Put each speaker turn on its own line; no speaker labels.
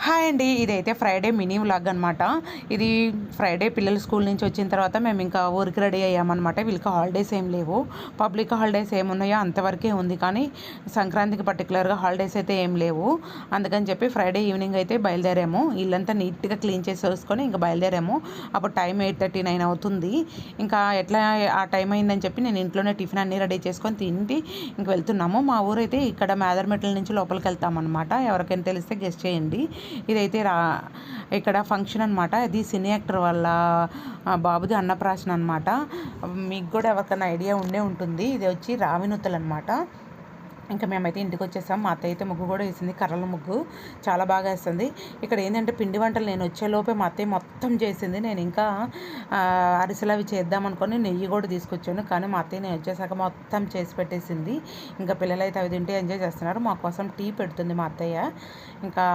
Hi అండి. ఇదైతే Friday mini vlog అనమాట. ఇది ఫ్రైడే పిల్లలు స్కూల్ నుంచి వచ్చిన తర్వాత మేము ఇంకా ఊరికి రెడీ అయ్యామన్నమాట. వీళ్ళకి హాలిడేస్ ఏం లేవు. పబ్లిక్ హాలిడేస్ ఏమున్నాయో అంతవరకే ఉంది, కానీ సంక్రాంతికి పర్టికులర్గా హాలిడేస్ అయితే ఏం లేవు. అందుకని చెప్పి ఫ్రైడే ఈవినింగ్ అయితే బయలుదేరాము. ఇల్లంతా నీట్గా క్లీన్ చేసేసుకొని ఇంకా బయలుదేరాము. అప్పుడు టైం 8:39 అవుతుంది. ఇంకా ఎట్లా ఆ టైం అయిందని చెప్పి నేను ఇంట్లోనే టిఫిన్ అన్నీ రెడీ చేసుకొని తిండి ఇంక వెళ్తున్నాము. మా ఊరైతే ఇక్కడ మేదరమెట్ల నుంచి లోపలికి వెళ్తామన్నమాట. ఎవరికైనా తెలిస్తే గెస్ట్ చేయండి. ఇదైతే ఇక్కడ ఫంక్షన్ అనమాట. ఇది సినీ యాక్టర్ వాళ్ళ బాబుది అన్నప్రాసన అనమాట. మీకు కూడా ఎవరికైనా ఐడియా ఉండే ఉంటుంది. ఇది వచ్చి రావినూతలు అనమాట. ఇంకా మేమైతే ఇంటికి వచ్చేసాం. మా అత్తయ్య అయితే ముగ్గు కూడా వేసింది, కర్రల ముగ్గు చాలా బాగా వేస్తుంది. ఇక్కడ ఏంటంటే పిండి వంటలు నేను వచ్చేలోపే మా అత్తయ్య మొత్తం చేసింది. నేను ఇంకా అరిసెలు అవి చేద్దామనుకొని నెయ్యి కూడా తీసుకొచ్చాను, కానీ మా అత్తయ్య నేను వచ్చేసాక మొత్తం చేసి పెట్టేసింది. ఇంకా పిల్లలైతే అవి తింటే ఎంజాయ్ చేస్తున్నారు. మా కోసం టీ పెడుతుంది మా అత్తయ్య. ఇంకా